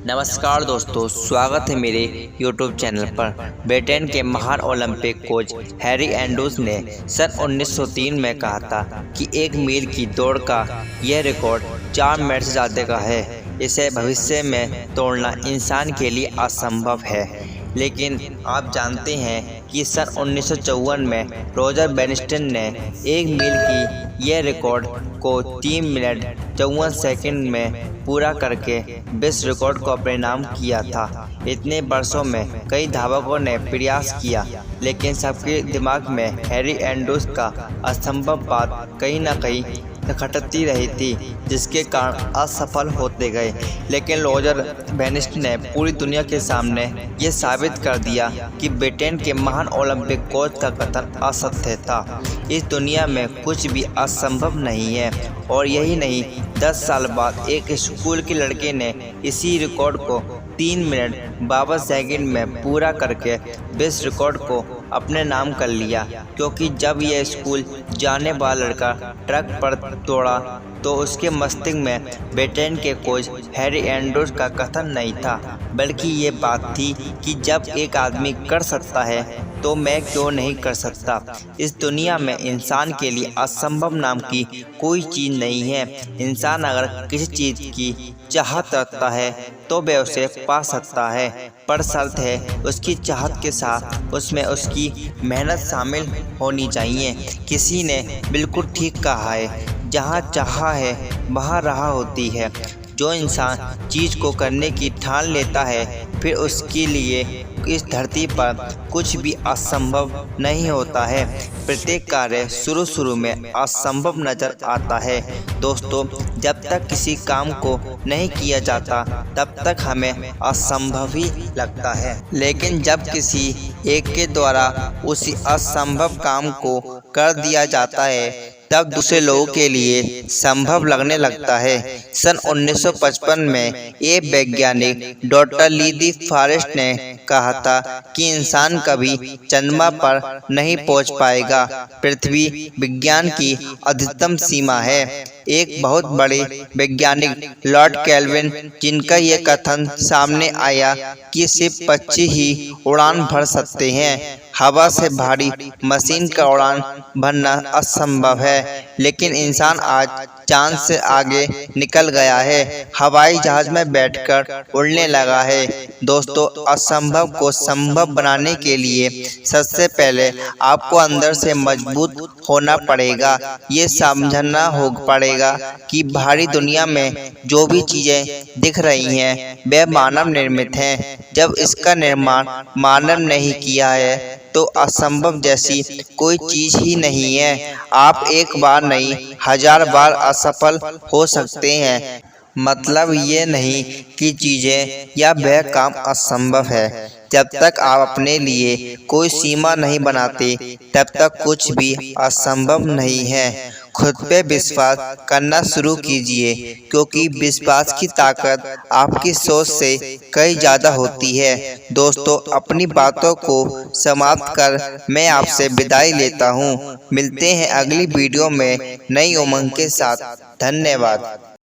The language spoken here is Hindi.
नमस्कार दोस्तों, स्वागत है मेरे YouTube चैनल पर। ब्रिटेन के महान ओलंपिक कोच हैरी एंड्रूज ने सन 1903 में कहा था कि 1 मील की दौड़ का यह रिकॉर्ड 4 मिनट से ज़्यादा का है। इसे भविष्य में तोड़ना इंसान के लिए असंभव है। लेकिन आप जानते हैं कि सन 1954 में रॉजर बेनिस्टन ने 1 मील की यह रिकॉर्ड को 3 मिनट 54 सेकंड में पूरा करके विश्व रिकॉर्ड को अपने नाम किया था। इतने वर्षों में कई धावकों ने प्रयास किया, लेकिन सबके दिमाग में हैरी एंड्रूज का असंभव बात कहीं न कहीं खटकती रही थी, जिसके कारण असफल होते गए। लेकिन रॉजर बेनिस्टन ने पूरी दुनिया के सामने ये साबित कर दिया कि ब्रिटेन के महान ओलंपिक कोच का कथन असत्य था। इस दुनिया में कुछ भी असंभव नहीं है। और यही नहीं, 10 साल बाद एक स्कूल के लड़के ने इसी रिकॉर्ड को 3 मिनट 52 सेकंड में पूरा करके विश्व रिकॉर्ड को अपने नाम कर लिया। क्योंकि जब यह स्कूल जाने वाला लड़का ट्रक पर दौड़ा तो उसके मस्तिष्क में ब्रिटेन के कोच हैरी एंड्रूज का कथन नहीं था, बल्कि ये बात थी कि जब एक आदमी कर सकता है तो मैं क्यों नहीं कर सकता। इस दुनिया में इंसान के लिए असंभव नाम की कोई चीज़ नहीं है। इंसान अगर किसी चीज़ की चाहत रखता है तो वह उसे पा सकता है, पर शर्त है उसकी चाहत के साथ उसमें उसकी मेहनत शामिल होनी चाहिए। किसी ने बिल्कुल ठीक कहा है, जहाँ चाह है वहाँ राह होती है। जो इंसान चीज़ को करने की ठान लेता है, फिर उसके लिए इस धरती पर कुछ भी असंभव नहीं होता है। प्रत्येक कार्य शुरू में असंभव नजर आता है दोस्तों। जब तक किसी काम को नहीं किया जाता तब तक हमें असंभव ही लगता है, लेकिन जब किसी एक के द्वारा उसी असंभव काम को कर दिया जाता है तब दूसरे लोगों के लिए संभव लगने लगता है। सन 1955 में एक वैज्ञानिक डॉक्टर ली फॉरेस्ट ने कहा था कि इंसान कभी चंद्रमा पर नहीं पहुंच पाएगा। पृथ्वी विज्ञान की अधिकतम सीमा है। एक बहुत बड़े वैज्ञानिक लॉर्ड केल्विन, जिनका ये कथन सामने आया कि सिर्फ पक्षी ही उड़ान भर सकते हैं, हवा से भारी मशीन का उड़ान भरना असंभव है। लेकिन इंसान आज चांद से आगे निकल गया है, हवाई जहाज में बैठकर उड़ने लगा है। दोस्तों, असंभव को संभव बनाने के लिए सबसे पहले आपको अंदर से मजबूत होना पड़ेगा। ये समझना पड़ेगा कि बाहरी दुनिया में जो भी चीजें दिख रही हैं वे मानव निर्मित हैं। जब इसका निर्माण मानव नहीं किया है तो असंभव जैसी कोई चीज ही नहीं है। आप एक बार नहीं 1000 बार असफल हो सकते हैं। मतलब ये नहीं कि चीजें या वह काम असंभव है। जब तक आप अपने लिए कोई सीमा नहीं बनाते तब तक कुछ भी असंभव नहीं है। खुद पे विश्वास करना शुरू कीजिए, क्योंकि विश्वास की ताकत आपकी सोच से कई ज़्यादा होती है। दोस्तों, अपनी बातों को समाप्त कर मैं आपसे विदाई लेता हूँ। मिलते हैं अगली वीडियो में नई उमंग के साथ। धन्यवाद।